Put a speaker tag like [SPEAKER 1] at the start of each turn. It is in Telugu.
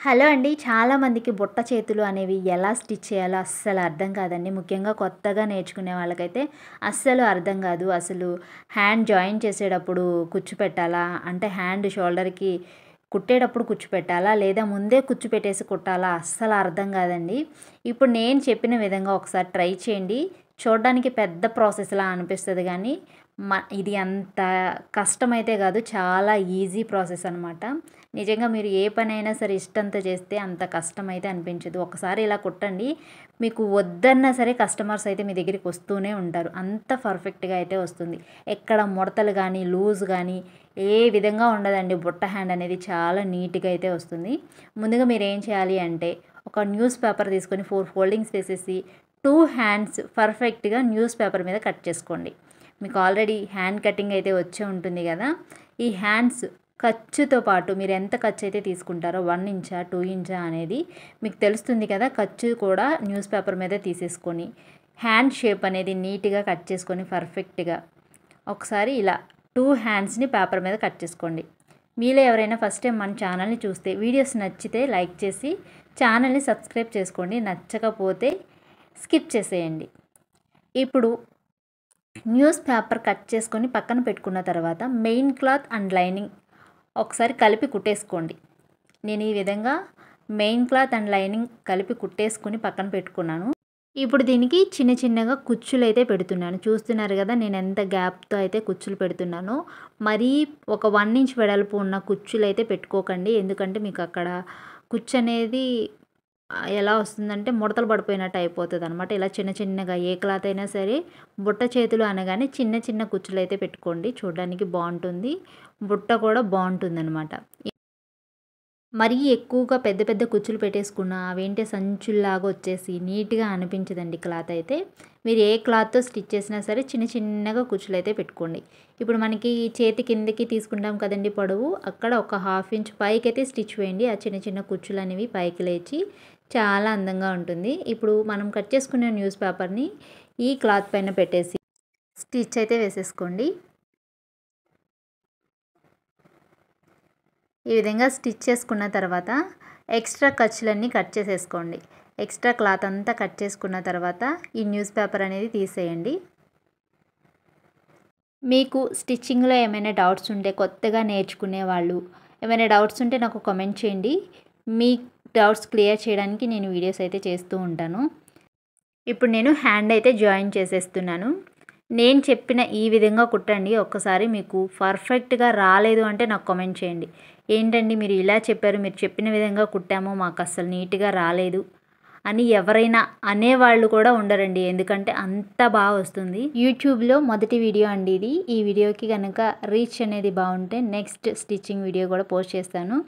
[SPEAKER 1] హలో అండి. చాలామందికి బుట్ట చేతులు అనేవి ఎలా స్టిచ్ చేయాలో అస్సలు అర్థం కాదండి. ముఖ్యంగా కొత్తగా నేర్చుకునే వాళ్ళకైతే అస్సలు అర్థం కాదు. అసలు హ్యాండ్ జాయిన్ చేసేటప్పుడు కుచ్చు పెట్టాలా? అంటే హ్యాండ్ షోల్డర్‌కి కుట్టేటప్పుడు కుచ్చు పెట్టాలా? లేదా ముందే కుచ్చు పెట్టేసి కుట్టాలా? అస్సలు అర్థం కాదండి. ఇప్పుడు నేను చెప్పిన విధంగా ఒకసారి ట్రై చేయండి. చూడడానికి పెద్ద ప్రాసెస్‌లా అనిపిస్తది గానీ, ఇది అంత కష్టమైతే కాదు. చాలా ఈజీ ప్రాసెస్ అనమాట. నిజంగా మీరు ఏ పనైనా సరే ఇష్టంతో చేస్తే అంత కష్టమైతే అనిపించదు. ఒకసారి ఇలా కుట్టండి. మీకు వద్దన్నా సరే కస్టమర్స్ అయితే మీ దగ్గరికి వస్తూనే ఉంటారు. అంత పర్ఫెక్ట్‌గా అయితే వస్తుంది. ఎక్కడ ముడతలు గానీ, లూజ్ గానీ ఏ విధంగా ఉండదండి. బుట్ట హ్యాండ్ అనేది చాలా నీట్‌గా అయితే వస్తుంది. ముందుగా మీరేం చేయాలి అంటే ఒక న్యూస్ పేపర్ తీసుకొని 4 ఫోల్డింగ్స్ వేసేసి 2 హ్యాండ్స్ పర్ఫెక్ట్‌గా న్యూస్ పేపర్ మీద కట్ చేసుకోండి. మీకు ఆల్రెడీ హ్యాండ్ కటింగ్ అయితే వచ్చే ఉంటుంది కదా! ఈ హ్యాండ్స్ ఖర్చుతో పాటు మీరు ఎంత ఖర్చు అయితే తీసుకుంటారో 1 ఇంచా 2 ఇంచా అనేది మీకు తెలుస్తుంది కదా! ఖర్చు కూడా న్యూస్ పేపర్ మీద తీసేసుకొని హ్యాండ్ షేప్ అనేది నీట్‌గా కట్ చేసుకొని పర్ఫెక్ట్‌గా ఒకసారి ఇలా 2 హ్యాండ్స్‌ని పేపర్ మీద కట్ చేసుకోండి. మీలో ఎవరైనా ఫస్ట్ టైం మన ఛానల్‌ని చూస్తే వీడియోస్ నచ్చితే లైక్ చేసి ఛానల్‌ని సబ్స్క్రైబ్ చేసుకోండి. నచ్చకపోతే స్కిప్ చేసేయండి. ఇప్పుడు న్యూస్ పేపర్ కట్ చేసుకొని పక్కన పెట్టుకున్న తర్వాత మెయిన్ క్లాత్ అండ్ లైనింగ్ ఒకసారి కలిపి కుట్టేసుకోండి. నేను ఈ విధంగా మెయిన్ క్లాత్ అండ్ లైనింగ్ కలిపి కుట్టేసుకొని పక్కన పెట్టుకున్నాను. ఇప్పుడు దీనికి చిన్న చిన్నగా కుచ్చులైతే పెడుతున్నాను. చూస్తున్నారు కదా నేను ఎంత గ్యాప్‌తో అయితే కుచ్చులు పెడుతున్నానో. మరీ ఒక 1 ఇంచ్ వెడల్పు ఉన్న కుచ్చులైతే పెట్టుకోకండి. ఎందుకంటే మీకు అక్కడ కుచ్చనేది ఎలా వస్తుందంటే ముడతలు పడిపోయినట్టు అయిపోతదనమాట. ఇలా చిన్న చిన్నగా ఏ క్లాత్ అయినా సరే బుట్ట చేతులు అనగానే చిన్న చిన్న కుచ్చులైతే పెట్టుకోండి. చూడడానికి బావుంటుంది. బుట్ట కూడా బావుంటుందనమాట. మరీ ఎక్కువగా పెద్ద పెద్ద కుచ్చులు పెట్టేసుకున్న అవేంటి సంచుల్లాగా వచ్చేసి నీట్‌గా అనిపించదండి క్లాత్ అయితే. మీరు ఏ క్లాత్‌తో స్టిచ్ చేసినా సరే చిన్న చిన్నగా కుచ్చులైతే పెట్టుకోండి. ఇప్పుడు మనకి చేతి కిందకి తీసుకుంటాం కదండీ పొడవు. అక్కడ ఒక 1/2 ఇంచ్ పైకైతే స్టిచ్ వేయండి. ఆ చిన్న చిన్న కుచ్చులనేవి పైకి లేచి చాలా అందంగా ఉంటుంది. ఇప్పుడు మనం కట్ చేసుకునే న్యూస్ పేపర్‌ని ఈ క్లాత్ పైన పెట్టేసి స్టిచ్ అయితే వేసేసుకోండి. ఈ విధంగా స్టిచ్ చేసుకున్న తర్వాత ఎక్స్ట్రా ఖర్చులన్నీ కట్ చేసేసుకోండి. ఎక్స్ట్రా క్లాత్ అంతా కట్ చేసుకున్న తర్వాత ఈ న్యూస్ పేపర్ అనేది తీసేయండి. మీకు స్టిచ్చింగ్‌లో ఏమైనా డౌట్స్ ఉంటే కొత్తగా నేర్చుకునే వాళ్ళు ఏమైనా డౌట్స్ ఉంటే నాకు కామెంట్ చేయండి. మీ డౌట్స్ క్లియర్ చేయడానికి నేను వీడియోస్ అయితే చేస్తూ ఉంటాను. ఇప్పుడు నేను హ్యాండ్ అయితే జాయిన్ చేసేస్తున్నాను. నేను చెప్పిన ఈ విధంగా కుట్టండి. ఒక్కసారి మీకు పర్ఫెక్ట్‌గా రాలేదు అంటే నాకు కామెంట్ చేయండి. ఏంటండి మీరు ఇలా చెప్పారు, మీరు చెప్పిన విధంగా కుట్టాము, మాకు అస్సలు నీట్‌గా రాలేదు అని ఎవరైనా అనేవాళ్ళు కూడా ఉండరండి. ఎందుకంటే అంత బాగా వస్తుంది. యూట్యూబ్‌లో మొదటి వీడియో అండి ఇది. ఈ వీడియోకి గనక రీచ్ అనేది బాగుంటే నెక్స్ట్ స్టిచ్చింగ్ వీడియో కూడా పోస్ట్ చేస్తాను.